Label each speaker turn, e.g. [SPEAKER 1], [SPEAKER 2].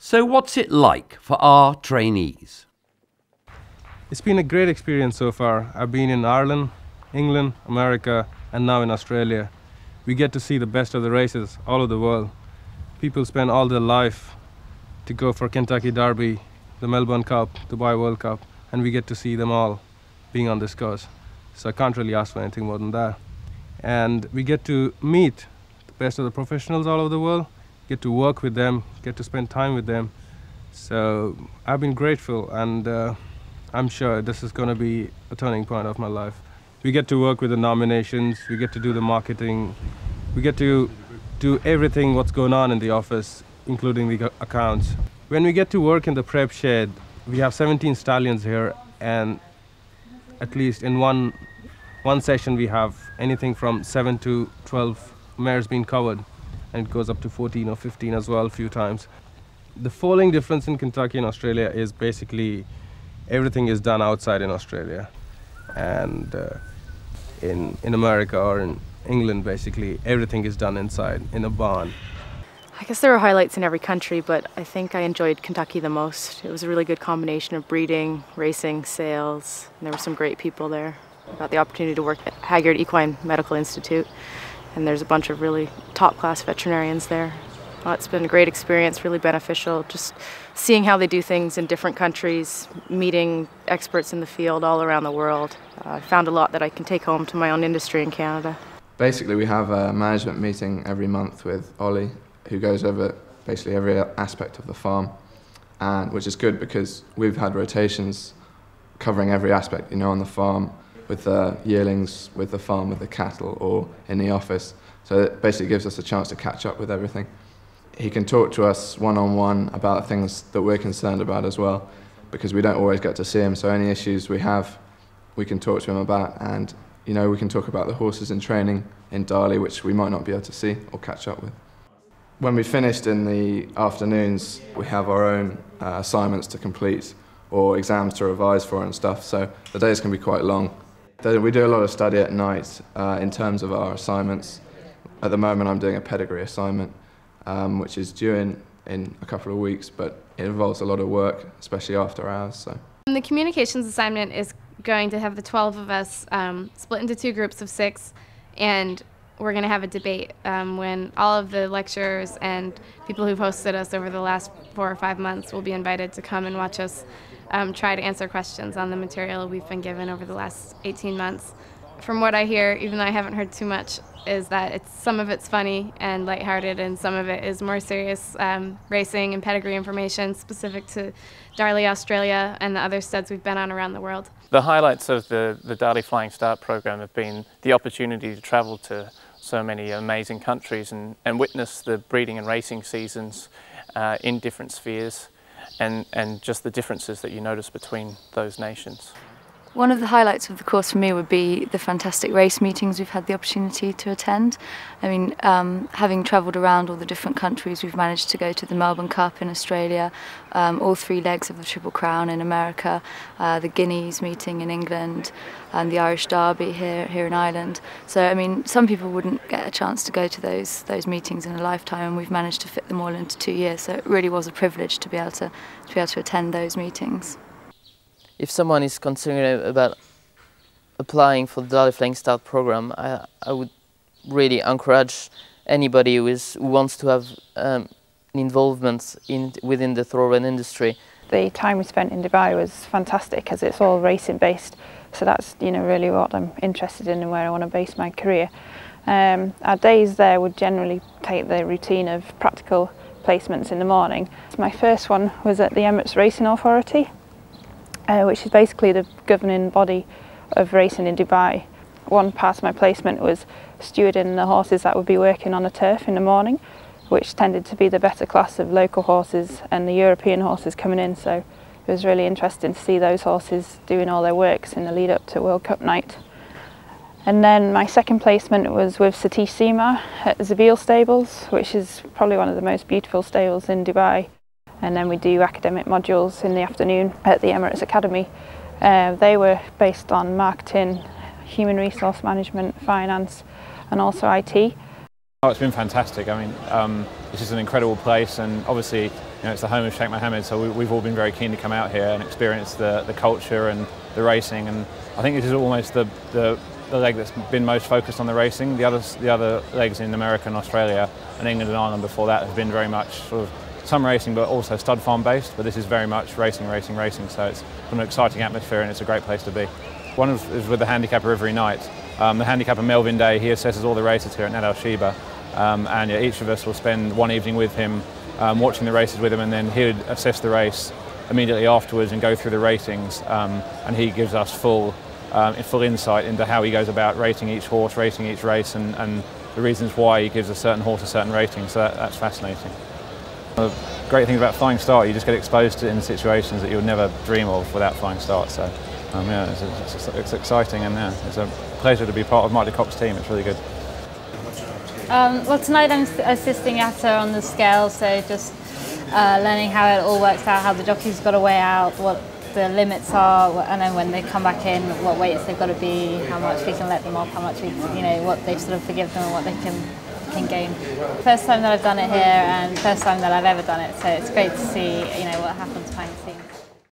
[SPEAKER 1] So what's it like for our trainees?
[SPEAKER 2] It's been a great experience so far. I've been in Ireland, England, America, and now in Australia. We get to see the best of the races all over the world. People spend all their life to go for Kentucky Derby, the Melbourne Cup, Dubai World Cup, and we get to see them all being on this course. So I can't really ask for anything more than that. And we get to meet the best of the professionals all over the world, get to work with them, get to spend time with them. So I've been grateful, and I'm sure this is going to be a turning point of my life. We get to work with the nominations, we get to do the marketing, we get to do everything what's going on in the office, including the accounts. When we get to work in the prep shed, we have 17 stallions here, and at least in one session we have anything from 7 to 12 mares being covered, and it goes up to 14 or 15 as well a few times. The foaling difference in Kentucky and Australia is basically everything is done outside in Australia, and in America or in England basically everything is done inside in a barn.
[SPEAKER 3] I guess there were highlights in every country, but I think I enjoyed Kentucky the most. It was a really good combination of breeding, racing, sales, and there were some great people there. I got the opportunity to work at Haggard Equine Medical Institute, and there's a bunch of really top-class veterinarians there. Well, it's been a great experience, really beneficial, just seeing how they do things in different countries, meeting experts in the field all around the world. I found a lot that I can take home to my own industry in Canada.
[SPEAKER 4] Basically, we have a management meeting every month with Ollie, who goes over basically every aspect of the farm, and which is good because we've had rotations covering every aspect, on the farm, with the yearlings, with the farm, with the cattle, or in the office. So it basically gives us a chance to catch up with everything. He can talk to us one-on-one about things that we're concerned about as well, because we don't always get to see him. So any issues we have, we can talk to him about, and we can talk about the horses in training in Darley, which we might not be able to see or catch up with. When we finished in the afternoons, we have our own assignments to complete or exams to revise for and stuff, so the days can be quite long. We do a lot of study at night in terms of our assignments. At the moment I'm doing a pedigree assignment, which is due in a couple of weeks, but it involves a lot of work, especially after hours. So.
[SPEAKER 5] The communications assignment is going to have the 12 of us split into 2 groups of 6, and we're going to have a debate when all of the lecturers and people who've hosted us over the last 4 or 5 months will be invited to come and watch us try to answer questions on the material we've been given over the last 18 months. From what I hear, even though I haven't heard too much, is that some of it's funny and lighthearted, and some of it is more serious racing and pedigree information specific to Darley, Australia, and the other studs we've been on around the world.
[SPEAKER 6] The highlights of the Darley Flying Start program have been the opportunity to travel to so many amazing countries and witness the breeding and racing seasons in different spheres, and just the differences that you notice between those nations.
[SPEAKER 7] One of the highlights of the course for me would be the fantastic race meetings we've had the opportunity to attend. I mean, having travelled around all the different countries, we've managed to go to the Melbourne Cup in Australia, all 3 legs of the Triple Crown in America, the Guineas meeting in England, and the Irish Derby here in Ireland. So, I mean, some people wouldn't get a chance to go to those meetings in a lifetime, and we've managed to fit them all into 2 years. So it really was a privilege to be able to attend those meetings.
[SPEAKER 8] If someone is considering about applying for the Darley Flying Start program, I would really encourage anybody who wants to have an involvement within the thoroughbred industry.
[SPEAKER 9] The time we spent in Dubai was fantastic, as it's all racing based, so that's really what I'm interested in and where I want to base my career. Our days there would generally take the routine of practical placements in the morning. My first one was at the Emirates Racing Authority, which is basically the governing body of racing in Dubai. One part of my placement was stewarding the horses that would be working on the turf in the morning, which tended to be the better class of local horses and the European horses coming in, so it was really interesting to see those horses doing all their works in the lead up to World Cup night. And then my second placement was with Satish Seema at Zabeel Stables, which is probably one of the most beautiful stables in Dubai. And then we do academic modules in the afternoon at the Emirates Academy. They were based on marketing, human resource management, finance, and also IT.
[SPEAKER 10] Oh, it's been fantastic. I mean, this is an incredible place, and obviously know, it's the home of Sheikh Mohammed, so we've all been very keen to come out here and experience the culture and the racing. And I think this is almost the leg that's been most focused on the racing. The other legs in America and Australia and England and Ireland before that have been very much sort of some racing but also stud farm based, but this is very much racing, so it's an exciting atmosphere and it's a great place to be. One is with the handicapper every night. The handicapper Melvin Day, he assesses all the races here at Nad Al Sheba, and each of us will spend one evening with him watching the races with him, and then he'll assess the race immediately afterwards and go through the ratings, and he gives us full insight into how he goes about rating each horse, rating each race, and the reasons why he gives a certain horse a certain rating, so that's fascinating. The great thing about Flying Start, you just get exposed to it in situations that you would never dream of without Flying Start, so yeah, it's exciting, and yeah, it's a pleasure to be part of Marty Cox's team. It's really good.
[SPEAKER 11] Well, tonight I'm assisting Atta on the scale, so just learning how it all works out, how the jockey's got to weigh out, what the limits are, and then when they come back in, what weights they've got to be, how much we can let them off, how much we, what they sort of forgive them and what they can gain. First time that I've done it here, and first time that I've ever done it, so it's great to see, what happens behind the scenes.